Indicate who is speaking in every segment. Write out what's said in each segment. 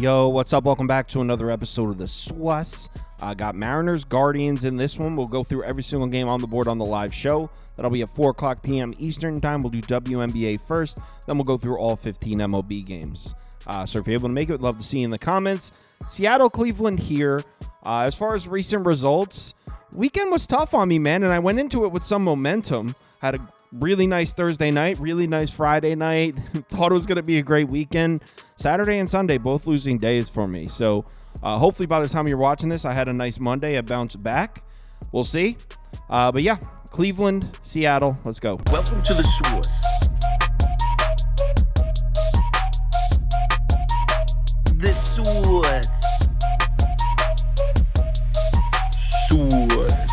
Speaker 1: Yo, what's up? Welcome back to another episode of the SWUS. I got Mariners, Guardians in this one. We'll go through every single game on the board on the live show. That'll be at 4 o'clock p.m. Eastern time. We'll do WNBA first, then we'll go through all 15 MLB games. So if you're able to make it, we'd love to see you in the comments. Seattle, Cleveland here. As far as recent results, weekend was tough on me, man, and I went into it with some momentum. Had a really nice Thursday night, really nice Friday night. Thought it was going to be a great weekend. Saturday and Sunday, both losing days for me. So hopefully by the time you're watching this, I had a nice Monday. I bounced back. We'll see. But yeah, Cleveland, Seattle, let's go.
Speaker 2: Welcome to the SWUS. The SWUS. SWUS.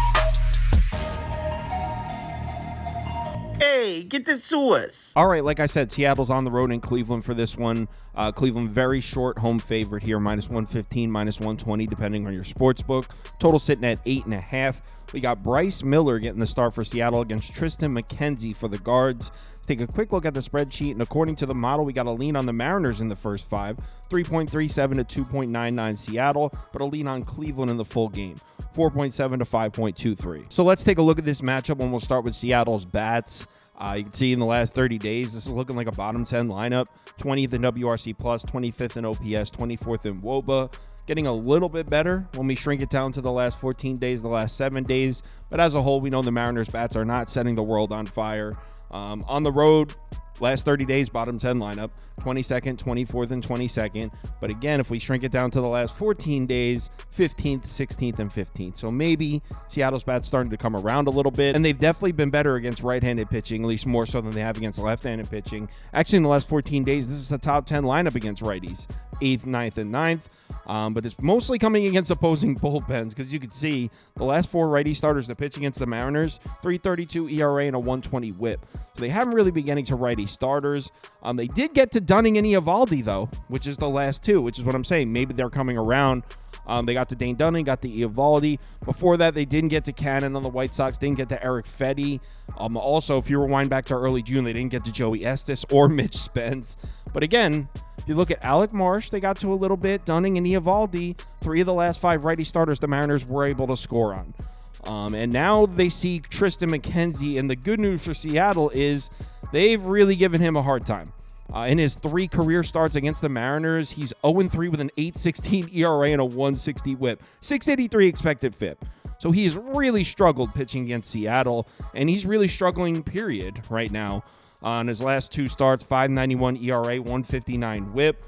Speaker 2: Hey, get the SWUS.
Speaker 1: All right, like I said, Seattle's on the road in Cleveland for this one. Cleveland very short home favorite here, -115, -120, depending on your sports book. Total sitting at 8.5. We got Bryce Miller getting the start for Seattle against Tristan McKenzie for the Guards. Let's take a quick look at the spreadsheet, and according to the model, we got a lean on the Mariners in the first 5, 3.37 to 2.99 Seattle, but a lean on Cleveland in the full game, 4.7 to 5.23. So let's take a look at this matchup, and we'll start with Seattle's bats. You can see in the last 30 days, this is looking like a bottom 10 lineup. 20th in WRC+, 25th in OPS, 24th in WOBA. Getting a little bit better when we shrink it down to the last 14 days, the last 7 days. But as a whole, we know the Mariners bats are not setting the world on fire. On the road, last 30 days, bottom 10 lineup, 22nd, 24th, and 22nd. But again, if we shrink it down to the last 14 days, 15th, 16th, and 15th. So maybe Seattle's bats starting to come around a little bit. And they've definitely been better against right-handed pitching, at least more so than they have against left-handed pitching. Actually, in the last 14 days, this is a top 10 lineup against righties, 8th, 9th, and 9th. But it's mostly coming against opposing bullpens because you can see the last 4 righty starters to pitch against the Mariners, 3.32 ERA and a 1.20 WHIP. So they haven't really been getting to righty starters. They did get to Dunning and Eovaldi, though, which is the last 2, which is what I'm saying. Maybe they're coming around. They got to Dane Dunning, got to Eovaldi. Before that, they didn't get to Cannon on the White Sox, didn't get to Eric Fetty. Also, if you rewind back to early June, they didn't get to Joey Estes or Mitch Spence. But again, if you look at Alec Marsh, they got to a little bit. Dunning and Eovaldi, 3 of the last 5 righty starters the Mariners were able to score on. And now they see Tristan McKenzie, and the good news for Seattle is they've really given him a hard time. In his 3 career starts against the Mariners, he's 0-3 with an 8.16 ERA and a 1.60 WHIP, 6.83 expected FIP. So he's really struggled pitching against Seattle, and he's really struggling, period, right now. On his last 2 starts, 5.91 ERA, 1.59 WHIP.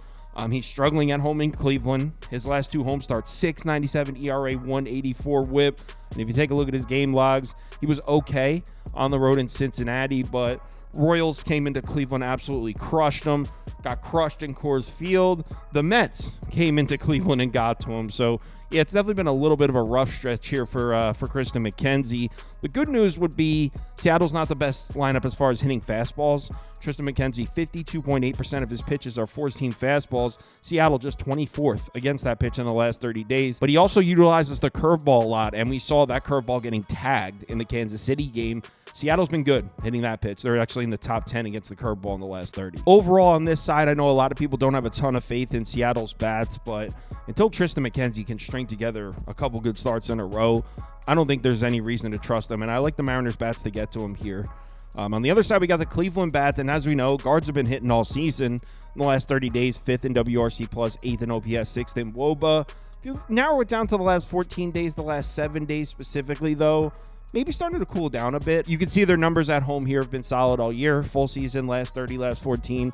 Speaker 1: He's struggling at home in Cleveland. His last 2 home starts, 6.97 ERA, 1.84 WHIP. And if you take a look at his game logs, he was okay on the road in Cincinnati, but Royals came into Cleveland, absolutely crushed them, got crushed in Coors Field. The Mets came into Cleveland and got to him. So, yeah, it's definitely been a little bit of a rough stretch here for Tristan McKenzie. The good news would be Seattle's not the best lineup as far as hitting fastballs. Tristan McKenzie, 52.8% of his pitches are four-seam fastballs. Seattle just 24th against that pitch in the last 30 days. But he also utilizes the curveball a lot, and we saw that curveball getting tagged in the Kansas City game. Seattle's been good hitting that pitch. They're actually in the top 10 against the curveball in the last 30. Overall, on this side, I know a lot of people don't have a ton of faith in Seattle's bats, but until Tristan McKenzie can string together a couple good starts in a row, I don't think there's any reason to trust them, and I like the Mariners bats to get to him here. On the other side, we got the Cleveland bats, and as we know, guards have been hitting all season. In the last 30 days, 5th in WRC+, 8th in OPS, 6th in WOBA. If you narrow it down to the last 14 days, the last 7 days specifically, though, maybe starting to cool down a bit. You can see their numbers at home here have been solid all year. Full season, last 30, last 14.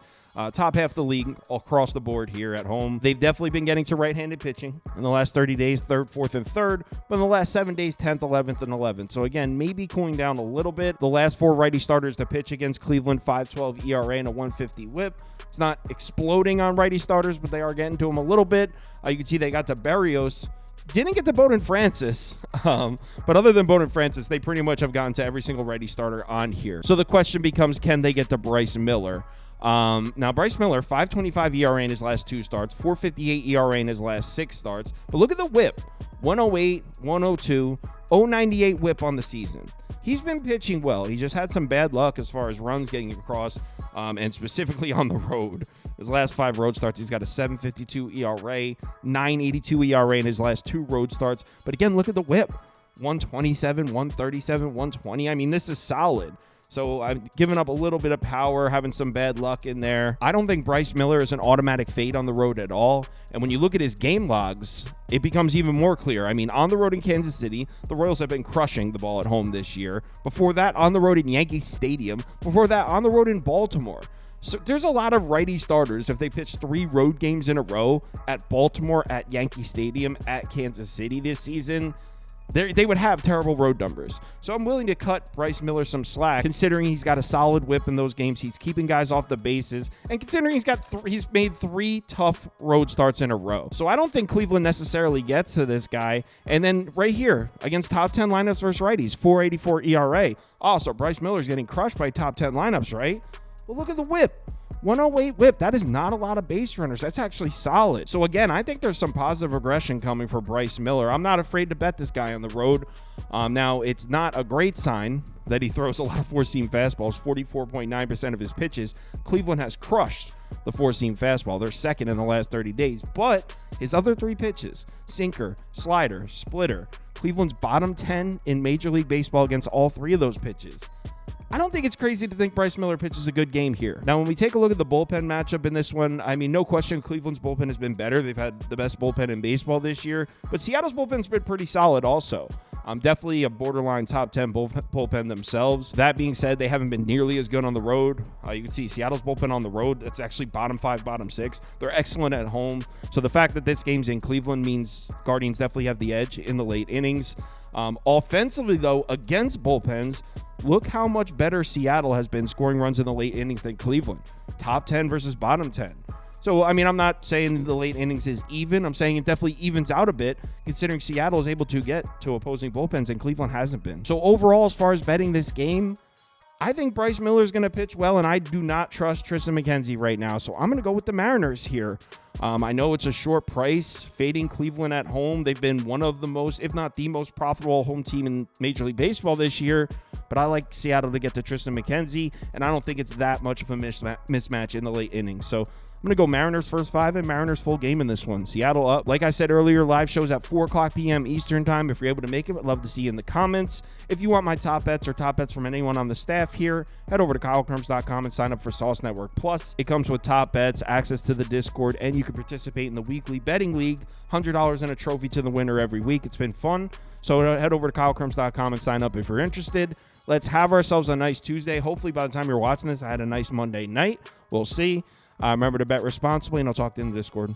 Speaker 1: Top half of the league across the board here at home. They've definitely been getting to right-handed pitching in the last 30 days, 3rd, 4th, and 3rd. But in the last 7 days, 10th, 11th, and 11th. So again, maybe cooling down a little bit. The last 4 righty starters to pitch against Cleveland, 5.12 ERA and a 1.50 WHIP. It's not exploding on righty starters, but they are getting to them a little bit. You can see they got to Berrios. Didn't get to Bowden Francis, but other than Bowden Francis, they pretty much have gotten to every single righty starter on here. So the question becomes, can they get to Bryce Miller? Now, Bryce Miller, 5.25 ERA in his last 2 starts, 4.58 ERA in his last 6 starts. But look at the whip, 108, 102, 0.98 whip on the season. He's been pitching well. He just had some bad luck as far as runs getting across, and specifically on the road. His last 5 road starts, he's got a 7.52 ERA, 9.82 ERA in his last 2 road starts. But again, look at the whip, 127, 137, 120. I mean, this is solid. So I'm giving up a little bit of power, having some bad luck in there. I don't think Bryce Miller is an automatic fade on the road at all. And when you look at his game logs, it becomes even more clear. I mean, on the road in Kansas City, the Royals have been crushing the ball at home this year. Before that, on the road in Yankee Stadium. Before that, on the road in Baltimore. So there's a lot of righty starters. If they pitch 3 road games in a row at Baltimore, at Yankee Stadium, at Kansas City this season, they would have terrible road numbers. So I'm willing to cut Bryce Miller some slack, considering he's got a solid whip in those games. He's keeping guys off the bases, and considering he's made 3 tough road starts in a row. So I don't think Cleveland necessarily gets to this guy. And then right here, against top 10 lineups versus righties, 4.84 ERA. Oh, so Bryce Miller's getting crushed by top 10 lineups, right? Well, look at the whip. 108 whip. That is not a lot of base runners. That's actually solid. So again, I think there's some positive regression coming for Bryce Miller. I'm not afraid to bet this guy on the road. Now, it's not a great sign that he throws a lot of 4-seam fastballs, 44.9% of his pitches. Cleveland has crushed the 4-seam fastball. They're second in the last 30 days. But his other 3 pitches, sinker, slider, splitter, Cleveland's bottom 10 in Major League Baseball against all 3 of those pitches. I don't think it's crazy to think Bryce Miller pitches a good game here. Now, when we take a look at the bullpen matchup in this one, I mean, no question, Cleveland's bullpen has been better. They've had the best bullpen in baseball this year, but Seattle's bullpen's been pretty solid also. Definitely a borderline top 10 bullpen themselves. That being said, they haven't been nearly as good on the road. You can see Seattle's bullpen on the road, that's actually bottom 5, bottom 6. They're excellent at home. So the fact that this game's in Cleveland means Guardians definitely have the edge in the late innings. Offensively, though, against bullpens, look how much better Seattle has been scoring runs in the late innings than Cleveland. Top 10 versus bottom 10. So, I mean, I'm not saying the late innings is even. I'm saying it definitely evens out a bit, considering Seattle is able to get to opposing bullpens and Cleveland hasn't been. So overall, as far as betting this game, I think Bryce Miller is going to pitch well, and I do not trust Tristan McKenzie right now. So I'm going to go with the Mariners here. I know it's a short price, fading Cleveland at home. They've been one of the most, if not the most profitable home team in Major League Baseball this year. But I like Seattle to get to Tristan McKenzie, and I don't think it's that much of a mismatch in the late innings. So I'm going to go Mariners first 5 and Mariners full game in this one. Seattle up. Like I said earlier, live shows at 4 o'clock p.m. Eastern time. If you're able to make it, I'd love to see you in the comments. If you want my top bets or top bets from anyone on the staff here, head over to KyleKirms.com and sign up for Sauce Network Plus. It comes with top bets, access to the Discord, and you can participate in the weekly betting league. $100 and a trophy to the winner every week. It's been fun. So head over to KyleKirms.com and sign up if you're interested. Let's have ourselves a nice Tuesday. Hopefully by the time you're watching this, I had a nice Monday night. We'll see. Remember to bet responsibly, and I'll talk to you in the Discord.